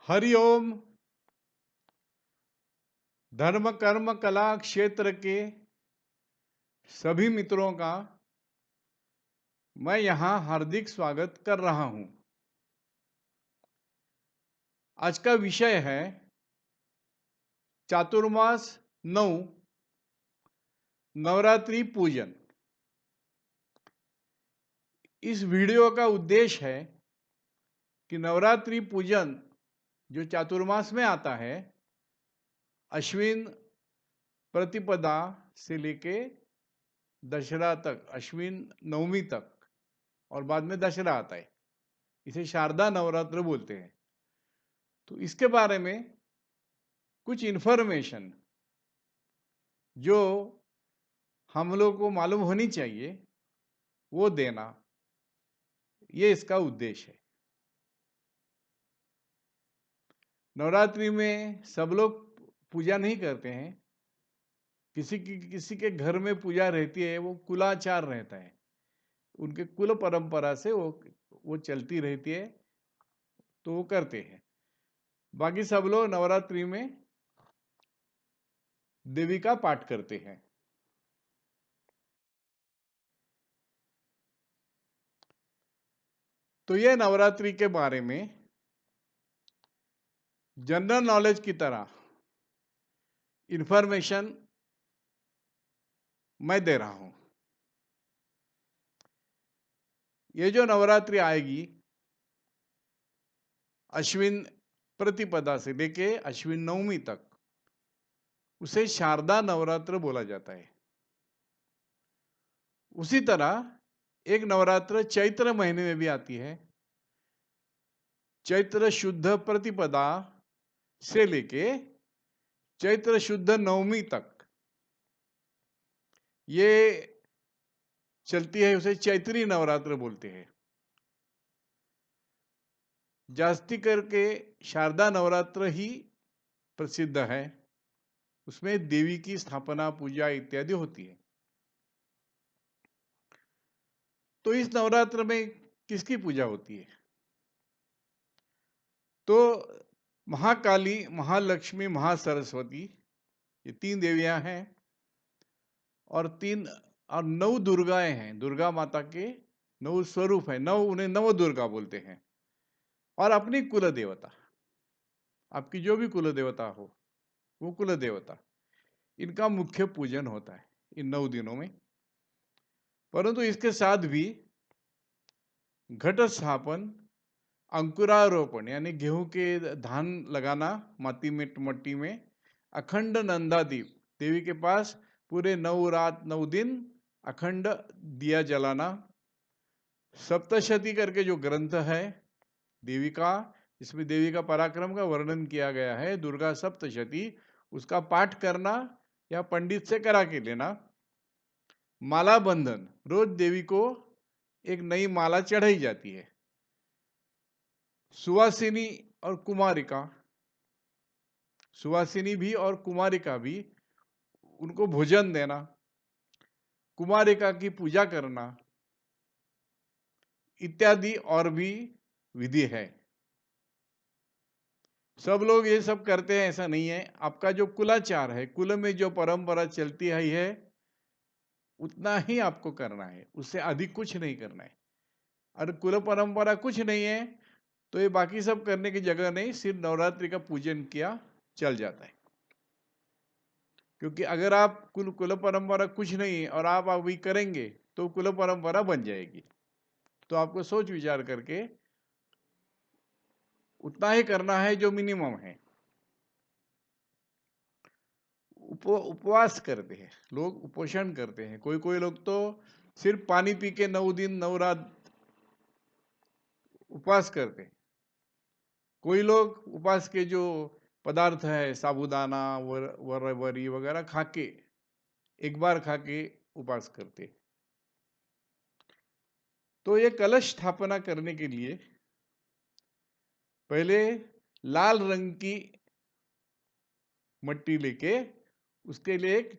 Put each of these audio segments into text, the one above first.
हरिओम। धर्म कर्म कला क्षेत्र के सभी मित्रों का मैं यहाँ हार्दिक स्वागत कर रहा हूँ। आज का विषय है चातुर्मास 9 नवरात्रि पूजन। इस वीडियो का उद्देश्य है कि नवरात्रि पूजन जो चातुर्मास में आता है, अश्विन प्रतिपदा से लेके दशहरा तक, अश्विन नवमी तक, और बाद में दशहरा आता है, इसे शारदा नवरात्र बोलते हैं। तो इसके बारे में कुछ इन्फॉर्मेशन जो हम लोग को मालूम होनी चाहिए वो देना, ये इसका उद्देश्य है। नवरात्रि में सब लोग पूजा नहीं करते हैं। किसी के घर में पूजा रहती है, वो कुलाचार रहता है, उनके कुल परंपरा से वो चलती रहती है, तो वो करते हैं। बाकी सब लोग नवरात्रि में देवी का पाठ करते हैं। तो ये नवरात्रि के बारे में जनरल नॉलेज की तरह इंफॉर्मेशन मैं दे रहा हूं। ये जो नवरात्रि आएगी, अश्विन प्रतिपदा से लेके अश्विन नवमी तक, उसे शारदा नवरात्र बोला जाता है। उसी तरह एक नवरात्र चैत्र महीने में भी आती है। चैत्र शुद्ध प्रतिपदा से लेके चैत्र शुद्ध नवमी तक ये चलती है, उसे चैत्री नवरात्र बोलते हैं। जास्ती करके शारदा नवरात्र ही प्रसिद्ध है। उसमें देवी की स्थापना, पूजा इत्यादि होती है। तो इस नवरात्र में किसकी पूजा होती है? तो महाकाली, महालक्ष्मी, महासरस्वती, ये 3 देवियां हैं, और 9 दुर्गाएं हैं। दुर्गा माता के 9 स्वरूप है, 9, उन्हें नव दुर्गा बोलते हैं। और अपनी कुल देवता, आपकी जो भी कुल देवता हो, वो कुल देवता, इनका मुख्य पूजन होता है इन 9 दिनों में। परंतु इसके साथ भी घट स्थापन, अंकुरारोपण यानी गेहूं के धान लगाना मट्टी में, अखंड नंदादीप, देवी के पास पूरे 9 रात 9 दिन अखंड दिया जलाना, सप्तशती करके जो ग्रंथ है देवी का, इसमें देवी का पराक्रम का वर्णन किया गया है, दुर्गा सप्तशती, उसका पाठ करना या पंडित से करा के लेना। माला बंधन, रोज देवी को एक नई माला चढ़ाई जाती है। सुवासिनी और कुमारिका, सुवासिनी भी और कुमारिका भी, उनको भोजन देना, कुमारिका की पूजा करना इत्यादि और भी विधि है। सब लोग ये सब करते हैं ऐसा नहीं है। आपका जो कुलाचार है, कुल में जो परंपरा चलती आई है, उतना ही आपको करना है, उससे अधिक कुछ नहीं करना है। अगर कुल परंपरा कुछ नहीं है तो ये बाकी सब करने की जगह नहीं, सिर्फ नवरात्रि का पूजन किया चल जाता है। क्योंकि अगर आप कुल परंपरा कुछ नहीं और आप अभी करेंगे तो कुल परंपरा बन जाएगी। तो आपको सोच विचार करके उतना ही करना है जो मिनिमम है। उपवास करते हैं लोग, उपोषण करते हैं। कोई लोग तो सिर्फ पानी पी के 9 दिन 9 रात उपवास करते हैं। कोई लोग उपवास के जो पदार्थ है, साबूदाना वरी वगैरह खा के, एक बार खा के उपवास करते। तो ये कलश स्थापना करने के लिए पहले लाल रंग की मट्टी लेके उसके लिए एक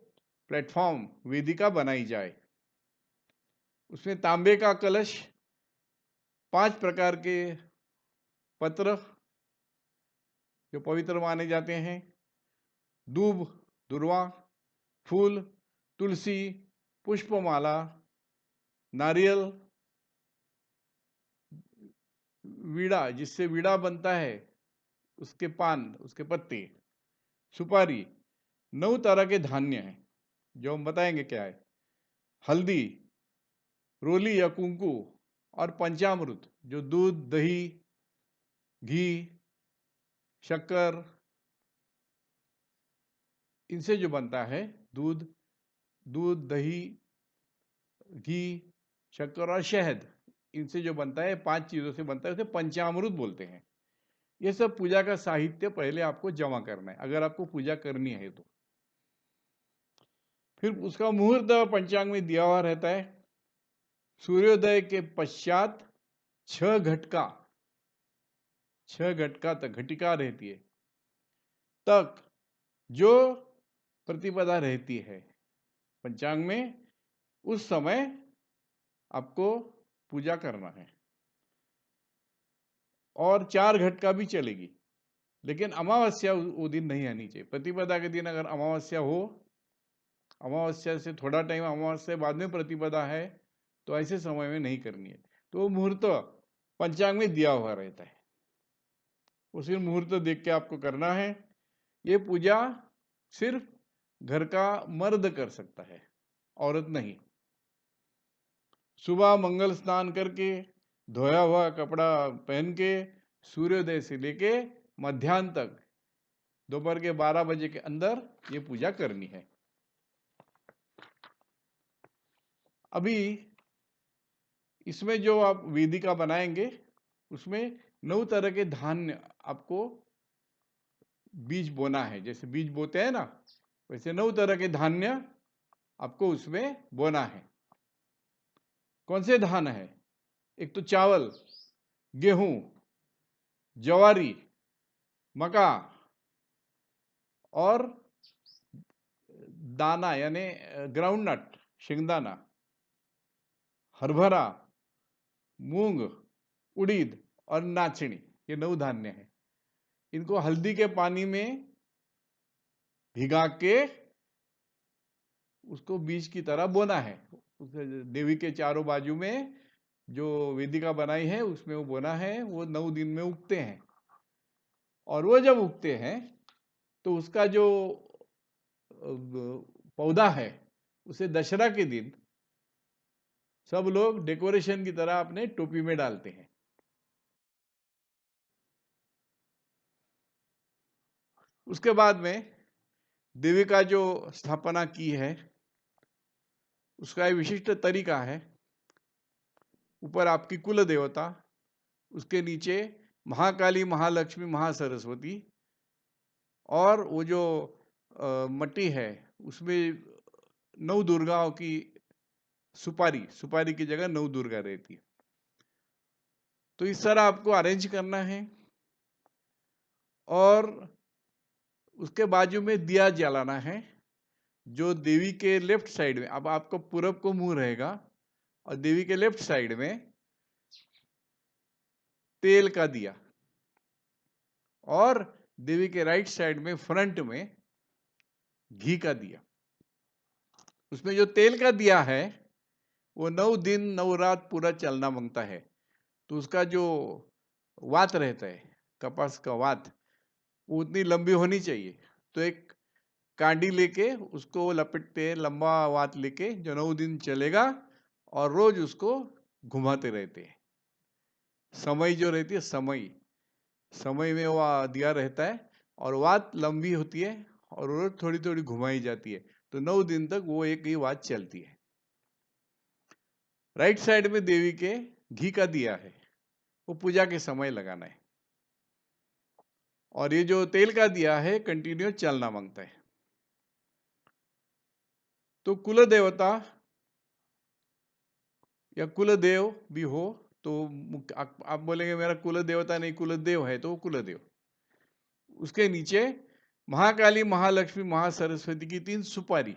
प्लेटफॉर्म, वेदिका बनाई जाए। उसमें तांबे का कलश, 5 प्रकार के पत्र, जो पवित्र माने जाते हैं, दूब, दुर्वा, फूल, तुलसी, पुष्पमाला, नारियल, वीड़ा, जिससे वीड़ा बनता है, उसके पान, उसके पत्ते, सुपारी, 9 तरह के धान्य हैं जो हम बताएंगे क्या है, हल्दी, रोली या कुंकू, और पंचामृत जो दूध, दही, घी, शक्कर, इनसे जो बनता है, दूध, दही, घी, शक्कर और शहद, इनसे जो बनता है, 5 चीजों से बनता है, उसे पंचामृत बोलते हैं। ये सब पूजा का साहित्य पहले आपको जमा करना है अगर आपको पूजा करनी है तो। फिर उसका मुहूर्त पंचांग में दिया हुआ रहता है। सूर्योदय के पश्चात 6 घटका तक घटिका रहती है, तक जो प्रतिपदा रहती है पंचांग में, उस समय आपको पूजा करना है। और 4 घटका भी चलेगी, लेकिन अमावस्या वो दिन नहीं आनी चाहिए। प्रतिपदा के दिन अगर अमावस्या हो, अमावस्या से थोड़ा टाइम, अमावस्या बाद में प्रतिपदा है, तो ऐसे समय में नहीं करनी है। तो मुहूर्त पंचांग में दिया हुआ रहता है, उसी मुहूर्त देख के आपको करना है। ये पूजा सिर्फ घर का मर्द कर सकता है, औरत नहीं। सुबह मंगल स्नान करके, धोया हुआ कपड़ा पहन के, सूर्योदय से लेके मध्याह्न तक, दोपहर के 12 बजे के अंदर ये पूजा करनी है। अभी इसमें जो आप वेदिका बनाएंगे, उसमें 9 तरह के धान्य आपको बीज बोना है। जैसे बीज बोते हैं ना, वैसे 9 तरह के धान्य आपको उसमें बोना है। कौन से धान है? एक तो चावल, गेहूं, ज्वारी, मका, और दाना यानी ग्राउंड नट, शेंगदाना, हरभरा, मूंग, उड़ीद और नाचनी, ये 9 धान्य है। इनको हल्दी के पानी में भिगा के उसको बीज की तरह बोना है। देवी के चारों बाजू में जो वेदिका बनाई है उसमें वो बोना है। वो 9 दिन में उगते हैं, और वो जब उगते हैं तो उसका जो पौधा है, उसे दशहरा के दिन सब लोग डेकोरेशन की तरह अपने टोपी में डालते हैं। उसके बाद में देवी का जो स्थापना की है, उसका एक विशिष्ट तरीका है। ऊपर आपकी कुल देवता, उसके नीचे महाकाली, महालक्ष्मी, महासरस्वती, और वो जो मट्टी है उसमें 9 दुर्गाओं की सुपारी की जगह 9 दुर्गा रहती है। तो इस तरह आपको अरेंज करना है, और उसके बाजू में दिया जलाना है, जो देवी के लेफ्ट साइड में। अब आपको पूरब को मुंह रहेगा, और देवी के लेफ्ट साइड में तेल का दिया, और देवी के राइट साइड में फ्रंट में घी का दिया। उसमें जो तेल का दिया है वो 9 दिन 9 रात पूरा चलना मांगता है। तो उसका जो वात रहता है, कपास का वात, वो उतनी लंबी होनी चाहिए। तो एक कांडी लेके उसको लपेटते हैं, लंबा वात लेके, जो 9 दिन चलेगा, और रोज उसको घुमाते रहते हैं। समय जो रहती है, समय में वो दिया रहता है, और वात लंबी होती है, और रोज थोड़ी थोड़ी घुमाई जाती है। तो 9 दिन तक वो एक ही वात चलती है। राइट साइड में देवी के घी का दिया है, वो पूजा के समय लगाना है। और ये जो तेल का दिया है कंटिन्यू चलना मांगता है। तो कुल देवता या कुल देव भी हो तो आप बोलेंगे मेरा कुल देवता नहीं, कुल देव है, तो वो कुल देव। उसके नीचे महाकाली, महालक्ष्मी, महासरस्वती की 3 सुपारी।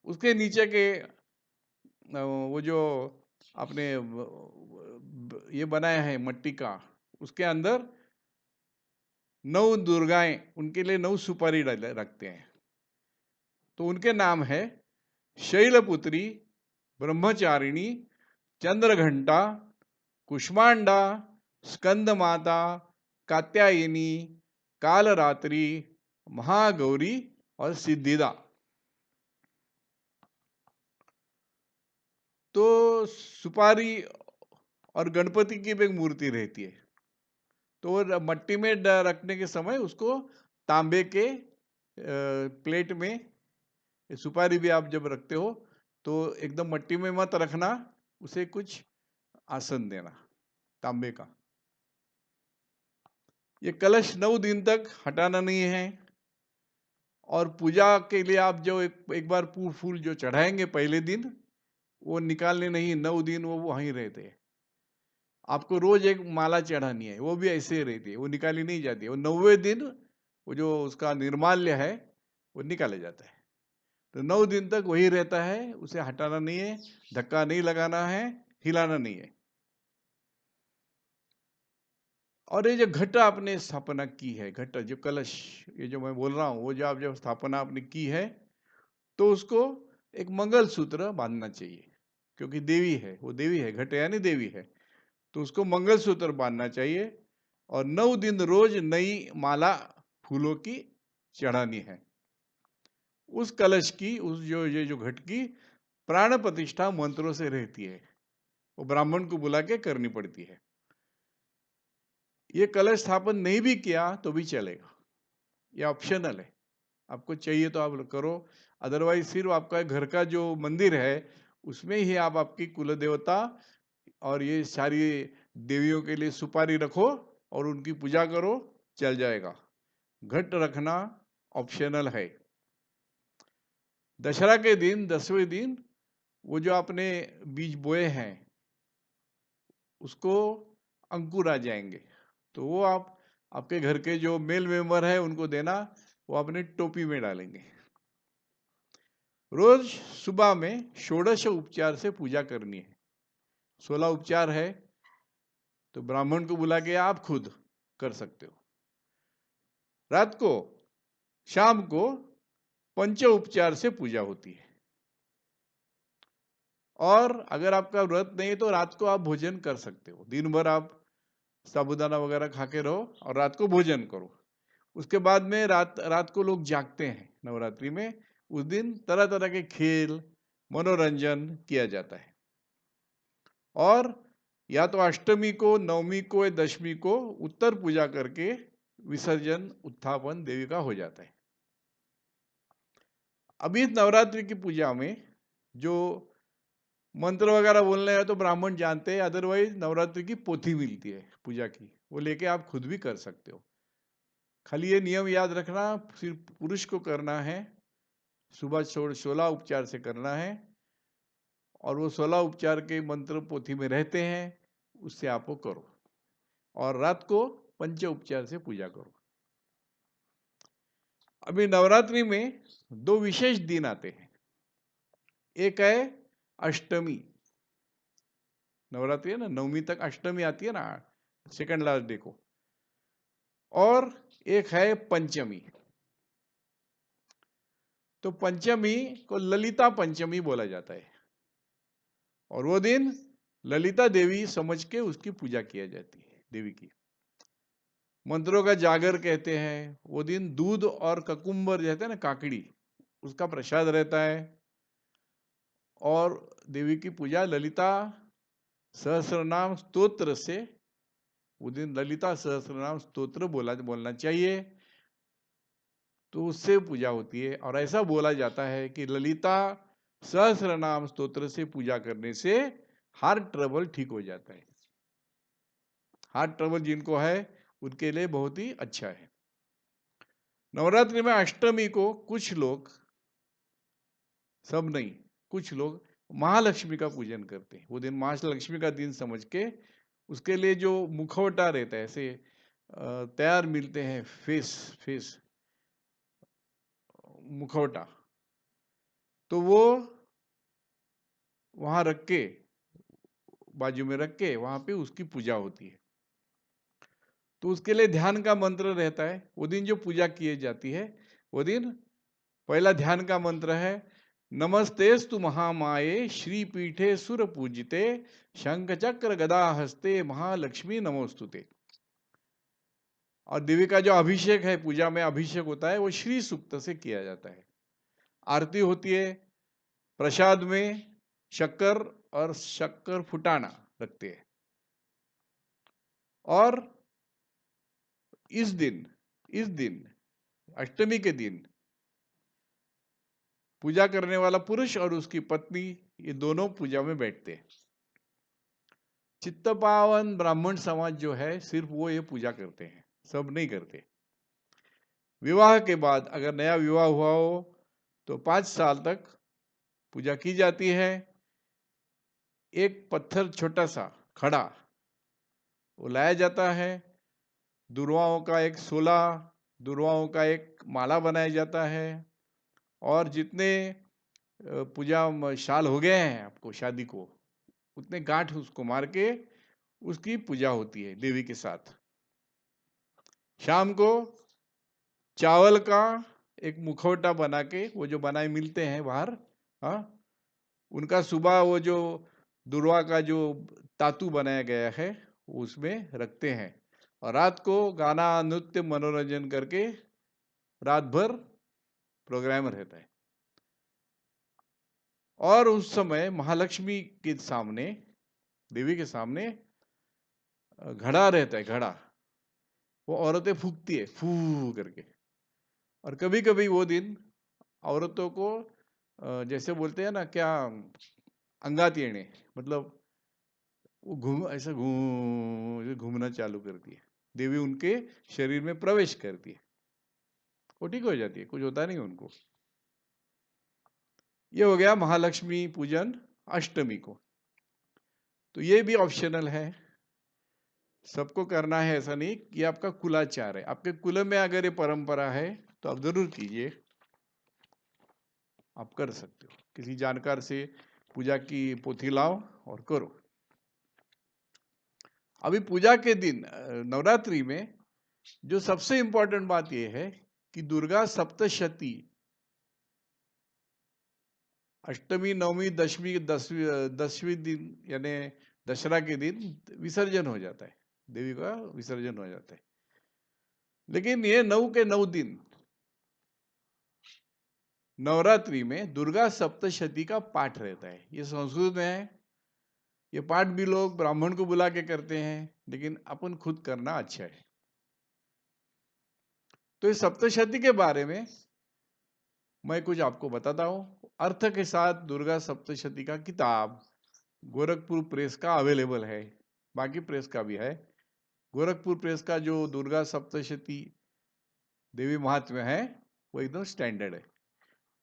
उसके नीचे के वो जो आपने ये बनाया है मट्टी का, उसके अंदर 9 दुर्गाएं, उनके लिए 9 सुपारी रखते हैं। तो उनके नाम है शैलपुत्री, ब्रह्मचारिणी, चंद्रघंटा, कुष्मांडा, स्कंद माता, कात्यायनी, कालरात्रि, महागौरी और सिद्धिदा। तो सुपारी और गणपति की भी एक मूर्ति रहती है, तो मट्टी में रखने के समय उसको तांबे के प्लेट में, सुपारी भी आप जब रखते हो तो एकदम मट्टी में मत रखना, उसे कुछ आसन देना तांबे का। ये कलश 9 दिन तक हटाना नहीं है। और पूजा के लिए आप जो एक बार फूल जो चढ़ाएंगे पहले दिन, वो निकालने नहीं, 9 दिन वो वहीं रहते हैं। आपको रोज एक माला चढ़ानी है, वो भी ऐसे ही रहती है, वो निकाली नहीं जाती है। वो 9वें दिन वो जो उसका निर्माल्य है वो निकाला जाता है। तो 9 दिन तक वही रहता है, उसे हटाना नहीं है, धक्का नहीं लगाना है, हिलाना नहीं है। और ये जो घट आपने स्थापना की है, घट जो कलश, ये जो मैं बोल रहा हूँ, वो जो आप जब स्थापना आपने की है, तो उसको एक मंगल सूत्र बांधना चाहिए, क्योंकि देवी है, वो देवी है, घट यानी देवी है, तो उसको मंगल सूत्र बांधना चाहिए। और 9 दिन रोज नई माला फूलों की चढ़ानी है। उस कलश की, उस ये जो घट की प्राण प्रतिष्ठा मंत्रों से रहती है, वो ब्राह्मण को बुला के करनी पड़ती है। ये कलश स्थापन नहीं भी किया तो भी चलेगा, ये ऑप्शनल है, आपको चाहिए तो आप करो, अदरवाइज सिर्फ आपका घर का जो मंदिर है उसमें ही आप आपकी कुल देवता और ये सारी देवियों के लिए सुपारी रखो और उनकी पूजा करो, चल जाएगा। घट रखना ऑप्शनल है। दशहरा के दिन 10वें दिन वो जो आपने बीज बोए हैं उसको अंकुर आ जाएंगे, तो वो आप आपके घर के जो मेल मेंबर है उनको देना, वो अपने टोपी में डालेंगे। रोज सुबह में षोडश उपचार से पूजा करनी है। 16 उपचार है, तो ब्राह्मण को बुला के आप खुद कर सकते हो। रात को, शाम को पंच उपचार से पूजा होती है। और अगर आपका व्रत नहीं है तो रात को आप भोजन कर सकते हो, दिन भर आप साबूदाना वगैरह खा के रहो और रात को भोजन करो। उसके बाद में रात को लोग जागते हैं नवरात्रि में, उस दिन तरह तरह के खेल मनोरंजन किया जाता है। और या तो अष्टमी को, नवमी को या दशमी को उत्तर पूजा करके विसर्जन उत्थापन देवी का हो जाता है। अभी नवरात्रि की पूजा में जो मंत्र वगैरह बोलने हैं तो ब्राह्मण जानते हैं, अदरवाइज नवरात्रि की पोथी मिलती है पूजा की, वो लेके आप खुद भी कर सकते हो। खाली ये नियम याद रखना, सिर्फ पुरुष को करना है, सुबह 16 उपचार से करना है, और वो 16 उपचार के मंत्र पोथी में रहते हैं, उससे आप वो करो। और रात को पंच उपचार से पूजा करो। अभी नवरात्रि में 2 विशेष दिन आते हैं। एक है अष्टमी, नवरात्रि है ना, 9वीं तक अष्टमी आती है ना, सेकंड लास्ट डे को। और एक है पंचमी। तो पंचमी को ललिता पंचमी बोला जाता है, और वो दिन ललिता देवी समझ के उसकी पूजा किया जाती है, देवी की। मंत्रों का जागर कहते हैं। वो दिन दूध और ककुम्बर कहते हैं ना, काकड़ी, उसका प्रसाद रहता है। और देवी की पूजा ललिता सहस्रनाम स्तोत्र से, वो दिन ललिता सहस्रनाम स्तोत्र बोलना चाहिए, तो उससे पूजा होती है। और ऐसा बोला जाता है कि ललिता सहस्रनाम स्तोत्र से पूजा करने से हार्ट ट्रबल ठीक हो जाता है। हार्ट ट्रबल जिनको है उनके लिए बहुत ही अच्छा है। नवरात्रि में अष्टमी को कुछ लोग, सब नहीं, कुछ लोग महालक्ष्मी का पूजन करते हैं। वो दिन महालक्ष्मी का दिन समझ के उसके लिए जो मुखौटा रहता है, ऐसे तैयार मिलते हैं फेस मुखौटा, तो वो वहां रख के, बाजू में रख के वहां पे उसकी पूजा होती है। तो उसके लिए ध्यान का मंत्र रहता है। वो दिन जो पूजा की जाती है, वो दिन पहला ध्यान का मंत्र है, नमस्तेस्तु महामाये श्रीपीठे सुर पूजिते शंख चक्र गदा हस्ते महालक्ष्मी नमोस्तुते। और देवी का जो अभिषेक है, पूजा में अभिषेक होता है, वो श्री सूक्त से किया जाता है। आरती होती है, प्रसाद में शक्कर और शक्कर फुटाना रखते हैं। और इस दिन अष्टमी के दिन पूजा करने वाला पुरुष और उसकी पत्नी, ये दोनों पूजा में बैठते हैं। चित्तपावन ब्राह्मण समाज जो है, सिर्फ वो ये पूजा करते हैं, सब नहीं करते। विवाह के बाद अगर नया विवाह हुआ हो तो 5 साल तक पूजा की जाती है। एक पत्थर छोटा सा खड़ा वो लाया जाता है, दुर्वाओं का एक 16 दुर्वाओं का एक माला बनाया जाता है, और जितने पूजा साल हो गए हैं आपको शादी को, उतने गांठ उसको मार के उसकी पूजा होती है देवी के साथ। शाम को चावल का एक मुखौटा बना के, वो जो बनाए मिलते हैं बाहर, हाँ, उनका सुबह वो जो दुर्वा का जो तातू बनाया गया है उसमें रखते हैं, और रात को गाना नृत्य मनोरंजन करके रात भर प्रोग्राम रहता है। और उस समय महालक्ष्मी के सामने, देवी के सामने घड़ा रहता है, घड़ा वो औरतें फूकती है फू करके। और कभी कभी वो दिन औरतों को जैसे बोलते हैं ना क्या, अंगात येणे, मतलब वो ऐसा घूमना चालू करती है, देवी उनके शरीर में प्रवेश करती है, वो ठीक हो जाती है, कुछ होता नहीं उनको। ये हो गया महालक्ष्मी पूजन अष्टमी को। तो ये भी ऑप्शनल है, सबको करना है ऐसा नहीं, कि आपका कुलाचार है। आपके कुल में अगर ये परंपरा है तो आप जरूर कीजिए, आप कर सकते हो। किसी जानकार से पूजा की पोथी लाओ और करो। अभी पूजा के दिन नवरात्रि में जो सबसे इंपॉर्टेंट बात यह है कि दुर्गा सप्तशती, अष्टमी नवमी दशमी दसवीं दिन यानी दशहरा के दिन विसर्जन हो जाता है, देवी का विसर्जन हो जाता है। लेकिन ये 9 के 9 दिन नवरात्रि में दुर्गा सप्तशती का पाठ रहता है। ये संस्कृत में है, ये पाठ भी लोग ब्राह्मण को बुला के करते हैं, लेकिन अपन खुद करना अच्छा है। तो इस सप्तशती के बारे में मैं कुछ आपको बताता हूँ। अर्थ के साथ दुर्गा सप्तशती का किताब गोरखपुर प्रेस का अवेलेबल है, बाकी प्रेस का भी है। गोरखपुर प्रेस का जो दुर्गा सप्तशती देवी महात्म्य है वो एकदम स्टैंडर्ड है,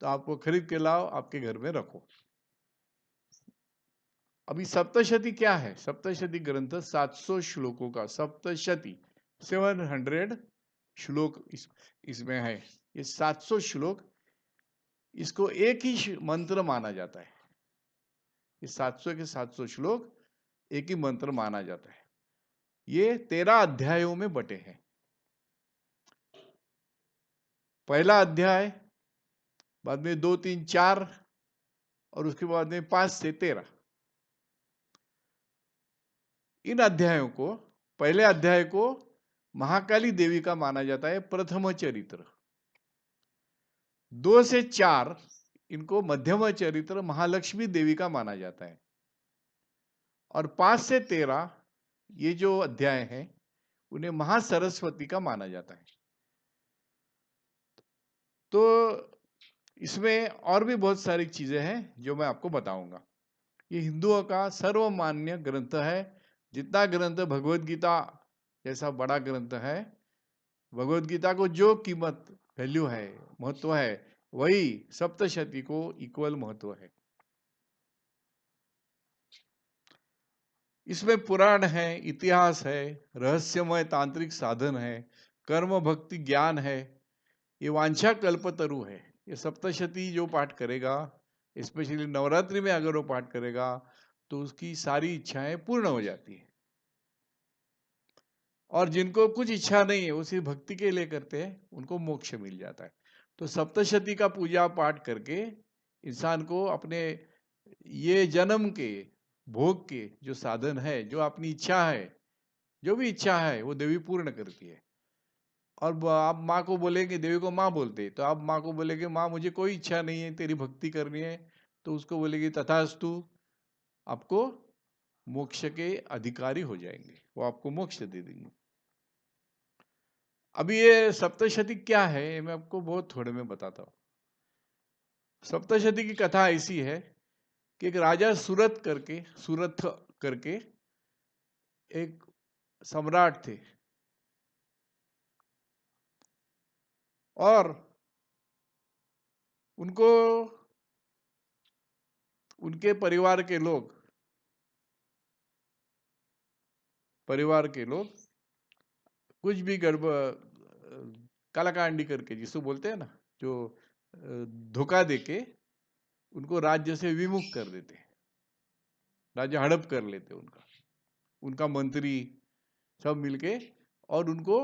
तो आपको खरीद के लाओ, आपके घर में रखो। अभी सप्तशती क्या है? सप्तशती ग्रंथ 700 श्लोकों का, सप्तशती 700 श्लोक इसमें है। ये 700 श्लोक, इसको एक ही मंत्र माना जाता है। ये 700 के 700 श्लोक एक ही मंत्र माना जाता है। ये 13 अध्यायों में बटे हैं। पहला अध्याय, बाद में 2, 3, 4, और उसके बाद में 5 से 13। इन अध्यायों को, पहले अध्याय को महाकाली देवी का माना जाता है, प्रथम चरित्र। 2 से 4 इनको मध्यम चरित्र महालक्ष्मी देवी का माना जाता है, और 5 से 13 ये जो अध्याय हैं उन्हें महासरस्वती का माना जाता है। तो इसमें और भी बहुत सारी चीजें हैं जो मैं आपको बताऊंगा। ये हिंदुओं का सर्वमान्य ग्रंथ है। जितना ग्रंथ भगवत गीता जैसा बड़ा ग्रंथ है, भगवत गीता को जो कीमत, वैल्यू है, महत्व है, वही सप्तशती को इक्वल महत्व है। इसमें पुराण है, इतिहास है, रहस्यमय तांत्रिक साधन है, कर्म भक्ति ज्ञान है, ये वांछा कल्पतरु है। ये सप्तशती जो पाठ करेगा, स्पेशली नवरात्रि में अगर वो पाठ करेगा, तो उसकी सारी इच्छाएं पूर्ण हो जाती है। और जिनको कुछ इच्छा नहीं है, वो सिर्फ भक्ति के लिए करते हैं, उनको मोक्ष मिल जाता है। तो सप्तशती का पूजा पाठ करके इंसान को अपने ये जन्म के भोग के जो साधन है, जो अपनी इच्छा है, जो भी इच्छा है वो देवी पूर्ण करती है। और आप माँ को बोलेंगे, देवी को माँ बोलते हैं, तो आप माँ को बोलेंगे माँ मुझे कोई इच्छा नहीं है, तेरी भक्ति करनी है, तो उसको बोलेगी तथास्तु, आपको मोक्ष के अधिकारी हो जाएंगे, वो आपको मोक्ष दे देंगे। अभी ये सप्तशती क्या है, ये मैं आपको बहुत थोड़े में बताता हूँ। सप्तशती की कथा ऐसी है कि एक राजा सूरथ करके एक सम्राट थे, और उनको उनके परिवार के लोग कुछ भी कालाकांडी करके, जिसको बोलते हैं ना, जो धोखा देके उनको राज्य से विमुख कर देते, राज्य हड़प कर लेते उनका मंत्री सब मिलके, और उनको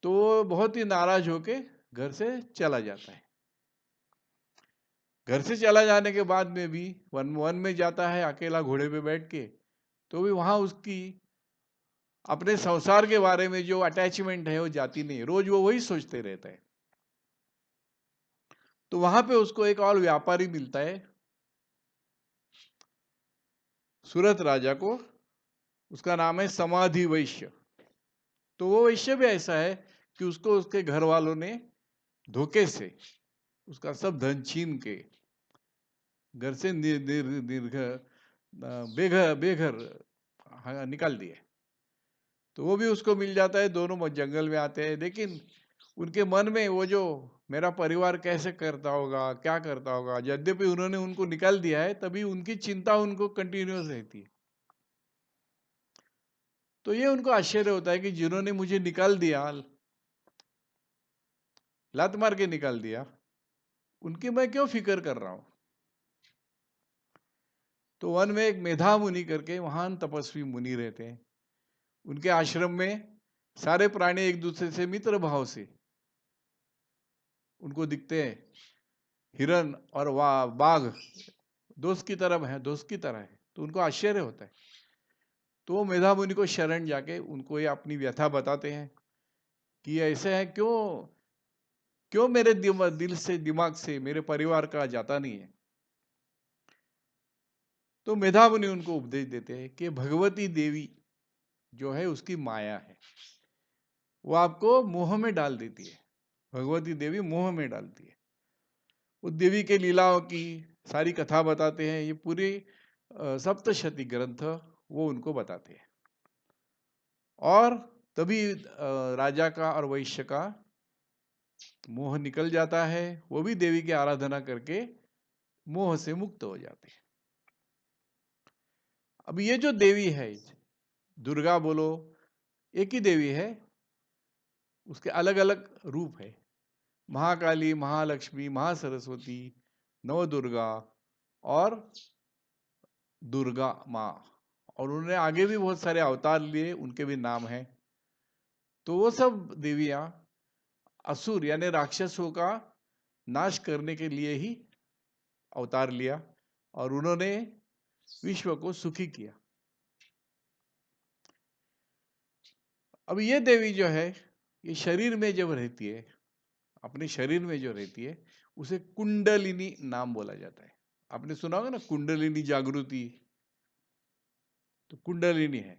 तो वो बहुत ही नाराज होके घर से चला जाता है। घर से चला जाने के बाद में भी वन में जाता है अकेला घोड़े पे बैठ के, तो भी वहां उसकी अपने संसार के बारे में जो अटैचमेंट है वो जाती नहीं, रोज वो वही सोचते रहता है। तो वहां पे उसको एक और व्यापारी मिलता है, सूरत राजा को, उसका नाम है समाधि वैश्य। तो वो वैश्य भी ऐसा है कि उसको उसके घर वालों ने धोखे से उसका सब धन छीन के घर से बेघर निकाल दिए। तो वो भी उसको मिल जाता है, दोनों जंगल में आते हैं, लेकिन उनके मन में वो जो मेरा परिवार कैसे करता होगा, क्या करता होगा, यद्यपि उन्होंने उनको निकाल दिया है, तभी उनकी चिंता उनको कंटिन्यूअस रहती है। तो ये उनको आश्चर्य होता है कि जिन्होंने मुझे निकाल दिया, लात मार के निकाल दिया, उनकी मैं क्यों फिक्र कर रहा हूं। तो वन में एक मेधा मुनि करके महान तपस्वी मुनि रहते हैं। उनके आश्रम में सारे प्राणी एक दूसरे से मित्र भाव से उनको दिखते हैं। हिरन और बाघ दोस्त की तरह है, तो उनको आश्चर्य होता है। तो वो मेधा मुनि को शरण जाके उनको ये अपनी व्यथा बताते हैं कि ऐसे है, क्यों मेरे दिमाग से मेरे परिवार का जाता नहीं है। तो मेधा मुनि उनको उपदेश देते हैं कि भगवती देवी जो है उसकी माया है, वो आपको मोह में डाल देती है। भगवती देवी मोह में डालती है। उस देवी के लीलाओं की सारी कथा बताते हैं, ये पूरी सप्तशती ग्रंथ वो उनको बताते हैं। और तभी राजा का और वैश्य का मोह निकल जाता है, वो भी देवी की आराधना करके मोह से मुक्त हो जाते हैं। अब ये जो देवी है, दुर्गा बोलो, एक ही देवी है, उसके अलग अलग रूप है। महाकाली, महालक्ष्मी, महासरस्वती, नवदुर्गा और दुर्गा माँ। और उन्होंने आगे भी बहुत सारे अवतार लिए, उनके भी नाम हैं। तो वो सब देवियां असुर यानी राक्षसों का नाश करने के लिए ही अवतार लिया, और उन्होंने विश्व को सुखी किया। अब ये देवी जो है, ये शरीर में जब रहती है, अपने शरीर में जो रहती है, उसे कुंडलिनी नाम बोला जाता है। आपने सुना होगा ना, कुंडलिनी जागृति, तो कुंडलिनी है।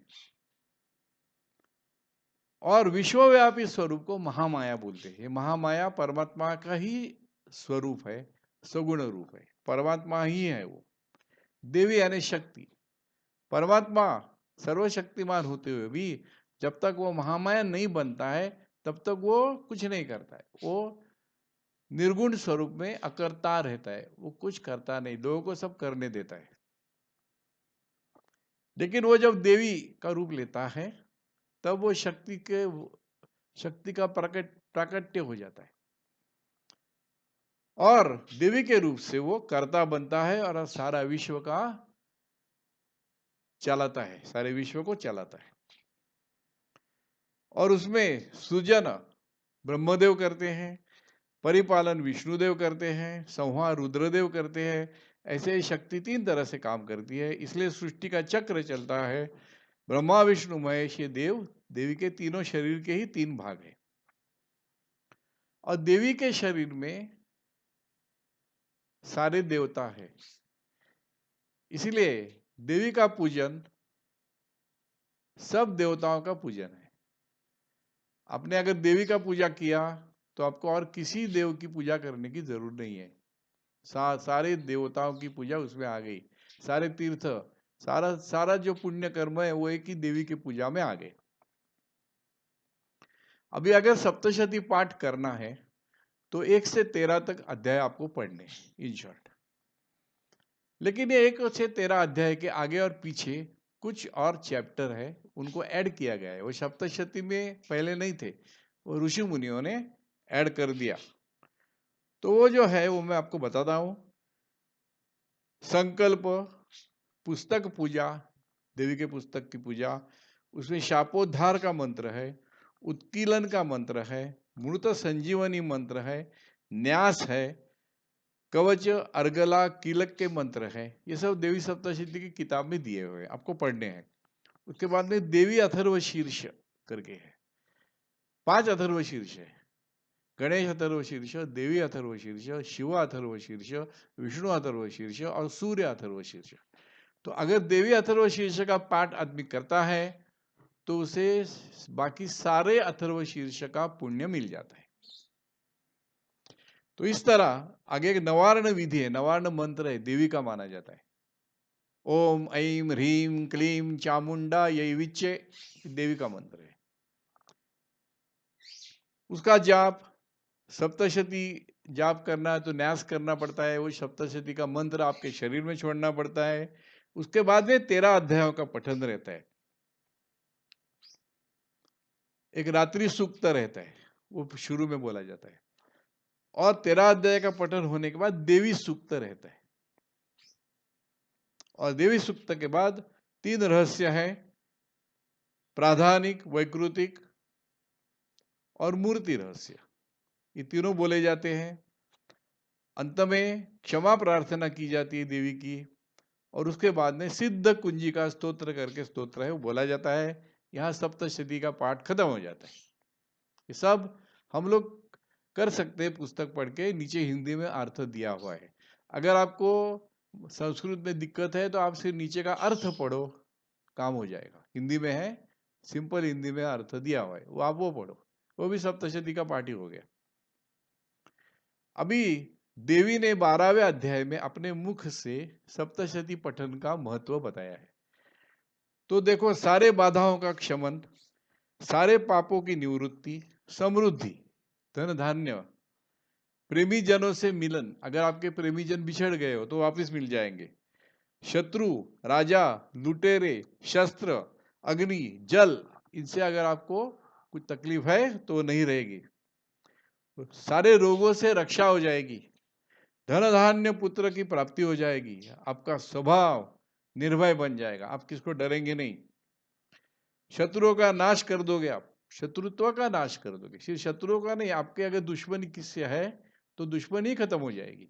और विश्वव्यापी स्वरूप को महामाया बोलते हैं। ये महामाया परमात्मा का ही स्वरूप है, सगुण रूप है, परमात्मा ही है वो। देवी यानी शक्ति। परमात्मा सर्वशक्तिमान होते हुए भी जब तक वो महामाया नहीं बनता है, तब तक वो कुछ नहीं करता है। वो निर्गुण स्वरूप में अकर्ता रहता है, वो कुछ करता नहीं, लोगों को सब करने देता है। लेकिन वो जब देवी का रूप लेता है, तब वो शक्ति का प्राकट्य हो जाता है, और देवी के रूप से वो कर्ता बनता है और सारा विश्व का चलाता है, सारे विश्व को चलाता है। और उसमें सृजन ब्रह्मदेव करते हैं, परिपालन विष्णुदेव करते हैं, संहार रुद्रदेव करते हैं। ऐसे शक्ति 3 तरह से काम करती है, इसलिए सृष्टि का चक्र चलता है। ब्रह्मा विष्णु महेश ये देव देवी के तीनों शरीर के ही 3 भाग हैं। और देवी के शरीर में सारे देवता है, इसीलिए देवी का पूजन सब देवताओं का पूजन है। आपने अगर देवी का पूजा किया तो आपको और किसी देव की पूजा करने की जरूरत नहीं है। सारे देवताओं की पूजा उसमें आ गई, सारे तीर्थ, सारा सारा जो पुण्य कर्म है वो एक ही देवी की पूजा में आ गए। अभी अगर सप्तशती पाठ करना है तो 1 से 13 तक अध्याय आपको पढ़ने इन शॉर्ट। लेकिन ये 1 से 13 अध्याय के आगे और पीछे कुछ और चैप्टर है, उनको ऐड किया गया है। वो सप्तशती में पहले नहीं थे, वो ऋषि मुनियों ने ऐड कर दिया। तो वो जो है वो मैं आपको बताता हूं। संकल्प, पुस्तक पूजा, देवी के पुस्तक की पूजा, उसमें शापोद्धार का मंत्र है, उत्कीलन का मंत्र है, मृत संजीवनी मंत्र है, न्यास है, कवच, अर्गला, कीलक के मंत्र है। ये सब देवी सप्तशती की किताब में दिए हुए हैं, आपको पढ़ने हैं। उसके बाद में देवी अथर्व शीर्ष करके है, 5 अथर्व शीर्ष है। गणेश अथर्व शीर्ष, देवी अथर्व शीर्ष, शिव अथर्व शीर्ष, विष्णु अथर्व शीर्ष और सूर्य अथर्व शीर्ष। तो अगर देवी अथर्व शीर्ष का पाठ आदमी करता है तो उसे बाकी सारे अथर्व शीर्ष का पुण्य मिल जाता है। तो इस तरह आगे एक नवार्ण विधि है, नवार्ण मंत्र है, देवी का माना जाता है। ओम ऐं ह्रीं क्लीं चामुंडा यही विच्चे देवी का मंत्र है। उसका जाप सप्तशती जाप करना है तो न्यास करना पड़ता है, वो सप्तशती का मंत्र आपके शरीर में छोड़ना पड़ता है। उसके बाद में 13 अध्यायों का पठन रहता है। एक रात्रि सूक्त रहता है, वो शुरू में बोला जाता है। और 13 अध्याय का पठन होने के बाद देवी सूक्त रहता है। और देवी सूक्त के बाद 3 रहस्य हैं, प्राधानिक, वैकृतिक और मूर्ति रहस्य। ये तीनों बोले जाते हैं। अंत में क्षमा प्रार्थना की जाती है देवी की, और उसके बाद में सिद्ध कुंजी का स्तोत्र करके स्तोत्र है वो बोला जाता है। यहाँ सप्तशती का पाठ खत्म हो जाता है। ये सब हम लोग कर सकते हैं, पुस्तक पढ़ के नीचे हिंदी में अर्थ दिया हुआ है। अगर आपको संस्कृत में दिक्कत है तो आप सिर्फ नीचे का अर्थ पढ़ो, काम हो जाएगा। हिंदी में है, सिंपल हिंदी में अर्थ दिया हुआ है, वो आप वो पढ़ो, वो भी सप्तशती का पाठ ही हो गया। अभी देवी ने 12वें अध्याय में अपने मुख से सप्तशती पठन का महत्व बताया है। तो देखो, सारे बाधाओं का क्षमन, सारे पापों की निवृत्ति, समृद्धि, धन धान्य, प्रेमी जनों से मिलन, अगर आपके प्रेमी जन बिछड़ गए हो तो वापस मिल जाएंगे, शत्रु, राजा, लुटेरे, शस्त्र, अग्नि, जल, इनसे अगर आपको कुछ तकलीफ है तो नहीं रहेगी, सारे रोगों से रक्षा हो जाएगी, धन धान्य पुत्र की प्राप्ति हो जाएगी, आपका स्वभाव निर्भय बन जाएगा, आप किसको डरेंगे नहीं, शत्रुओं का नाश कर दोगे, आप शत्रुत्व का नाश कर दोगे, सिर्फ शत्रुओं का नहीं, आपके अगर दुश्मनी किससे है तो दुश्मनी खत्म हो जाएगी,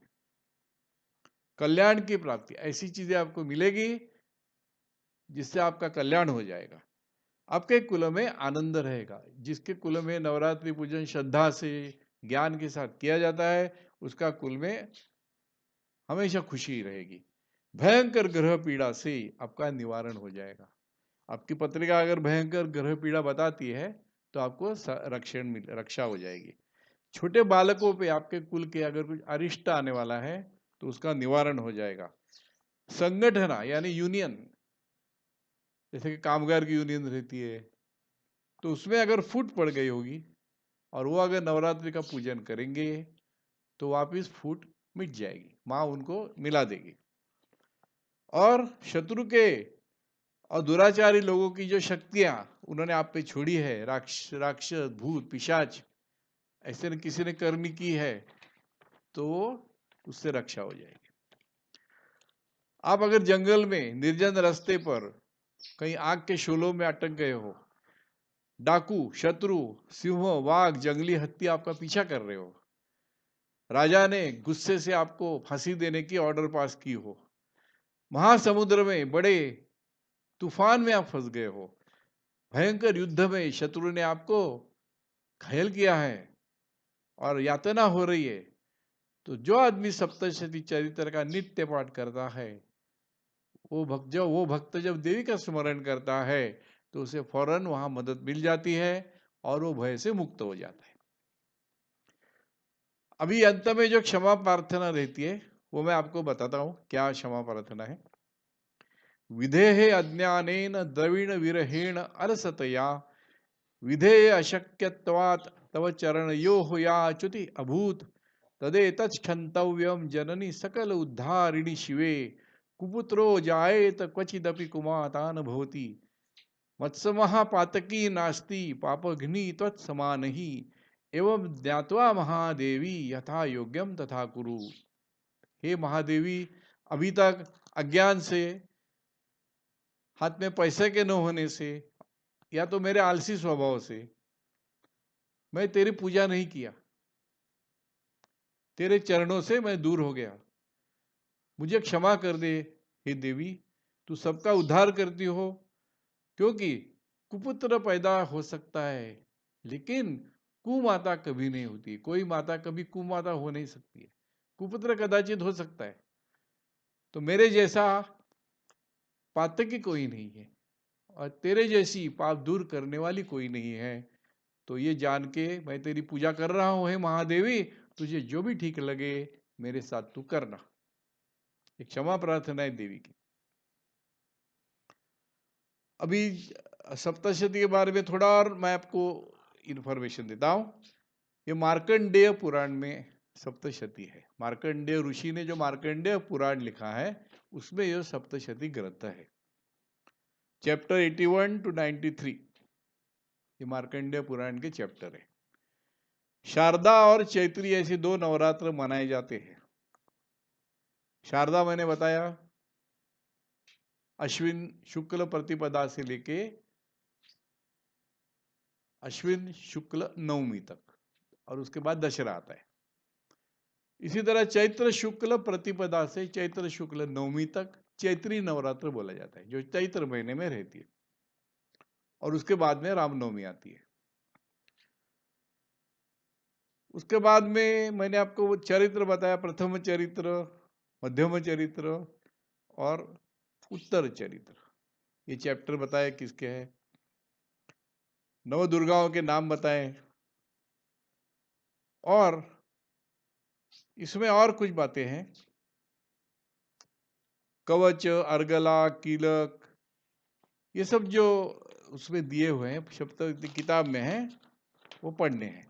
कल्याण की प्राप्ति, ऐसी चीजें आपको मिलेगी जिससे आपका कल्याण हो जाएगा, आपके कुल में आनंद रहेगा। जिसके कुल में नवरात्रि पूजन श्रद्धा से ज्ञान के साथ किया जाता है उसका कुल में हमेशा खुशी रहेगी। भयंकर ग्रह पीड़ा से आपका निवारण हो जाएगा। आपकी पत्रिका अगर भयंकर ग्रह पीड़ा बताती है तो आपको रक्षा हो जाएगी। छोटे बालकों पे आपके कुल के अगर कुछ अरिष्ट आने वाला है तो उसका निवारण हो जाएगा। संगठना यानी यूनियन, जैसे कि कामगार की यूनियन रहती है, तो उसमें अगर फूट पड़ गई होगी और वो अगर नवरात्रि का पूजन करेंगे तो वापिस फूट मिट जाएगी, माँ उनको मिला देगी। और शत्रु के और दुराचारी लोगों की जो शक्तियां उन्होंने आप पे छोड़ी है, राक्षस, भूत, पिशाच, ऐसे किसी ने करनी की है तो उससे रक्षा हो जाएगी। आप अगर जंगल में निर्जन रास्ते पर कहीं आग के शोलों में अटक गए हो, डाकू, शत्रु, सिंह, वाघ, जंगली हत्ती आपका पीछा कर रहे हो, राजा ने गुस्से से आपको फांसी देने की ऑर्डर पास की हो, महासमुद्र में बड़े तूफान में आप फंस गए हो, भयंकर युद्ध में शत्रु ने आपको घायल किया है और यातना हो रही है, तो जो आदमी सप्तशती चरित्र का नित्य पाठ करता है, वो भक्त जब देवी का स्मरण करता है तो उसे फौरन वहां मदद मिल जाती है और वो भय से मुक्त हो जाता है। अभी अंत में जो क्षमा प्रार्थना रहती है वो मैं आपको बताता हूं क्या क्षमा प्रार्थना है। विधेहे अज्ञानेन द्रविण विरहेण अलसतया विधेय अशक्यत्वात् तव चरणयोः या च्युति अभूत तदेतच्छन्तव्यं जननी सकल उद्धारिणी शिवे कुपुत्रो जायेत क्वचिदपि कुमाता न भवति मत्समः पातकी नास्ति पापघ्नि त्वत्समानहि एवं ज्ञात्वा महादेवी यथा योग्यम तथा कुरु। हे महादेवी, अभी तक अज्ञान से, हाथ में पैसे के न होने से या तो मेरे आलसी स्वभाव से मैं तेरी पूजा नहीं किया, तेरे चरणों से मैं दूर हो गया, मुझे क्षमा कर दे। हे देवी, तू सबका उद्धार करती हो, क्योंकि कुपुत्र पैदा हो सकता है लेकिन कुमाता कभी नहीं होती, कोई माता कभी कुमाता हो नहीं सकती है, कुपुत्र कदाचित हो सकता है, तो मेरे जैसा पातकी कोई नहीं है और तेरे जैसी पाप दूर करने वाली कोई नहीं है, तो ये जान के मैं तेरी पूजा कर रहा हूं। हे महादेवी, तुझे जो भी ठीक लगे मेरे साथ तू करना। एक क्षमा प्रार्थना है देवी की। अभी सप्तशती के बारे में थोड़ा और मैं आपको इंफॉर्मेशन देता हूं। ये मार्कंडेय पुराण में सप्तशती है। मार्कंडेय ऋषि ने जो मार्कंडेय पुराण लिखा है उसमें यह सप्तशती ग्रंथ है। चैप्टर 81 to 93 ये मार्कंडेय पुराण के चैप्टर है। शारदा और चैत्री ऐसे दो नवरात्र मनाए जाते हैं। शारदा मैंने बताया अश्विन शुक्ल प्रतिपदा से लेके अश्विन शुक्ल नवमी तक, और उसके बाद दशहरा आता है। इसी तरह चैत्र शुक्ल प्रतिपदा से चैत्र शुक्ल नवमी तक चैत्री नवरात्र बोला जाता है, जो चैत्र महीने में रहती है, और उसके बाद में रामनवमी आती है। उसके बाद में मैंने आपको चरित्र बताया, प्रथम चरित्र, मध्यम चरित्र और उत्तर चरित्र, ये चैप्टर बताए किसके हैं। नव दुर्गाओं के नाम बताए, और इसमें और कुछ बातें हैं। कवच, अर्गला, कीलक, ये सब जो उसमें दिए हुए हैं सप्त किताब में है, वो पढ़ने हैं।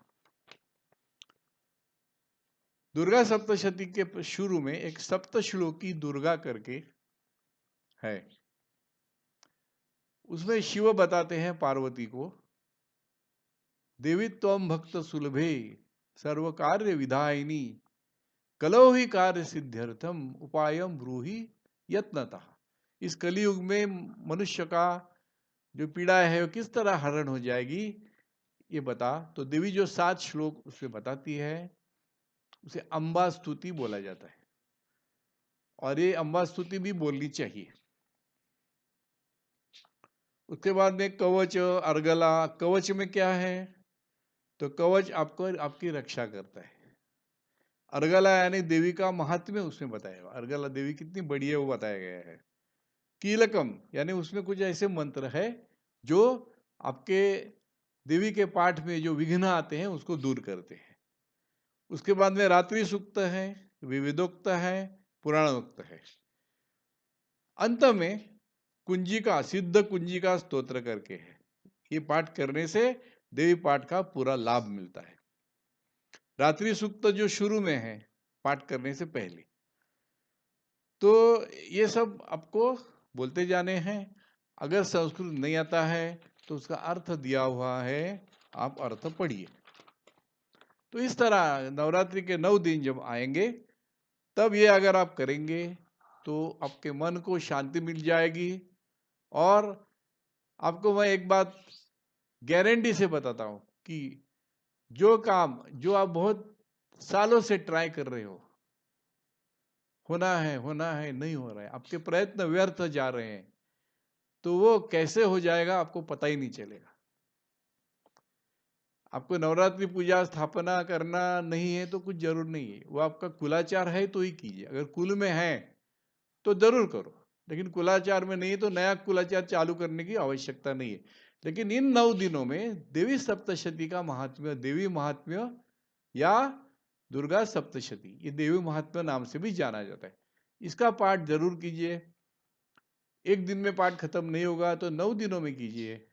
दुर्गा सप्तशती के शुरू में एक सप्तश्लोकी दुर्गा करके है। उसमें शिव बताते हैं पार्वती को, देवी त्वं भक्त सुलभे सर्व कार्य विधायिनी कलो ही कार्य सिद्ध्यर्थम उपायम ब्रूहि यत्नतः। इस कलियुग में मनुष्य का जो पीड़ा है वो किस तरह हरण हो जाएगी ये बता। तो देवी जो 7 श्लोक उसमें बताती है उसे अम्बा स्तुति बोला जाता है, और ये अम्बा स्तुति भी बोलनी चाहिए। उसके बाद में कवच, अर्गला। कवच में क्या है, तो कवच आपको आपकी रक्षा करता है। अर्गला यानी देवी का महात्म्य उसमें बताया, अर्गला देवी कितनी बड़ी है वो बताया गया है। कीलकम यानी उसमें कुछ ऐसे मंत्र है जो आपके देवी के पाठ में जो विघ्न आते हैं उसको दूर करते हैं। उसके बाद में रात्रि सूक्त है, विविधोक्त है, पुराणोक्त है। अंत में कुंजिका, सिद्ध कुंजिका स्तोत्र करके है। ये पाठ करने से देवी पाठ का पूरा लाभ मिलता है। रात्रि सूक्त जो शुरू में है पाठ करने से पहले, तो ये सब आपको बोलते जाने हैं। अगर संस्कृत नहीं आता है तो उसका अर्थ दिया हुआ है, आप अर्थ पढ़िए। तो इस तरह नवरात्रि के 9 दिन जब आएंगे तब ये अगर आप करेंगे तो आपके मन को शांति मिल जाएगी। और आपको मैं एक बात गारंटी से बताता हूं कि जो काम जो आप बहुत सालों से ट्राई कर रहे हो, होना है, नहीं हो रहा है, आपके प्रयत्न व्यर्थ जा रहे हैं, तो वो कैसे हो जाएगा आपको पता ही नहीं चलेगा। आपको नवरात्रि पूजा स्थापना करना नहीं है तो कुछ जरूर नहीं है, वो आपका कुलाचार है तो ही कीजिए। अगर कुल में है तो जरूर करो, लेकिन कुलाचार में नहीं है तो नया कुलाचार चालू करने की आवश्यकता नहीं है। लेकिन इन 9 दिनों में देवी सप्तशती का महात्म्य, देवी महात्म्य या दुर्गा सप्तशती, ये देवी महात्म्य नाम से भी जाना जाता है, इसका पाठ जरूर कीजिए। एक दिन में पाठ खत्म नहीं होगा तो 9 दिनों में कीजिए,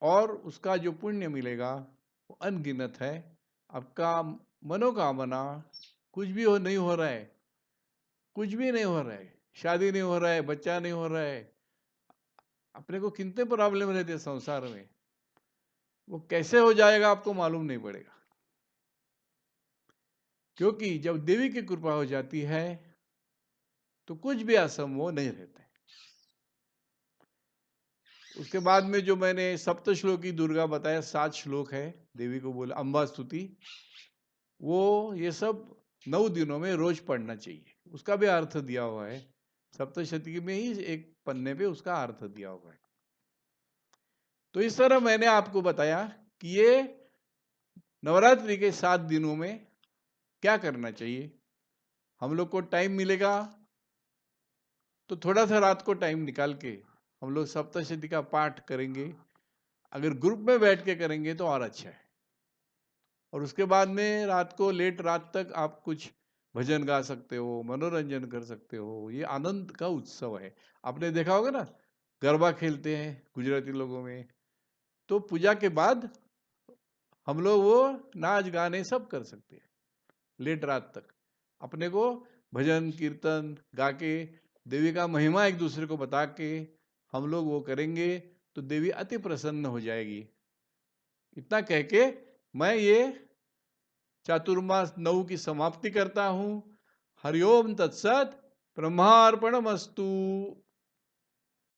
और उसका जो पुण्य मिलेगा वो अनगिनत है। आपका मनोकामना कुछ भी हो नहीं हो रहा है, कुछ भी नहीं हो रहा है, शादी नहीं हो रहा है, बच्चा नहीं हो रहा है, अपने को कितने प्रॉब्लम रहते हैं संसार में, वो कैसे हो जाएगा आपको मालूम नहीं पड़ेगा। क्योंकि जब देवी की कृपा हो जाती है तो कुछ भी असंभव नहीं रहता है। उसके बाद में जो मैंने सप्त श्लोकी दुर्गा बताया, 7 श्लोक है, देवी को बोला अम्बा स्तुति, वो ये सब 9 दिनों में रोज पढ़ना चाहिए। उसका भी अर्थ दिया हुआ है, सप्तशती में ही एक पन्ने पे उसका अर्थ दिया हुआ है। तो इस तरह मैंने आपको बताया कि ये नवरात्रि के 7 दिनों में क्या करना चाहिए। हम लोग को टाइम मिलेगा तो थोड़ा सा रात को टाइम निकाल के हम लोग सप्तशती का पाठ करेंगे। अगर ग्रुप में बैठ के करेंगे तो और अच्छा है। और उसके बाद में रात को लेट रात तक आप कुछ भजन गा सकते हो, मनोरंजन कर सकते हो। ये आनंद का उत्सव है। आपने देखा होगा ना, गरबा खेलते हैं गुजराती लोगों में, तो पूजा के बाद हम लोग वो नाच गाने सब कर सकते हैं लेट रात तक। अपने को भजन कीर्तन गा के देवी का महिमा एक दूसरे को बता के हम लोग वो करेंगे तो देवी अति प्रसन्न हो जाएगी। इतना कह के मैं ये चातुर्मास 9 की समाप्ति करता हूं। हरिओम तत्सत। ब्रह्मार्पणमस्तु।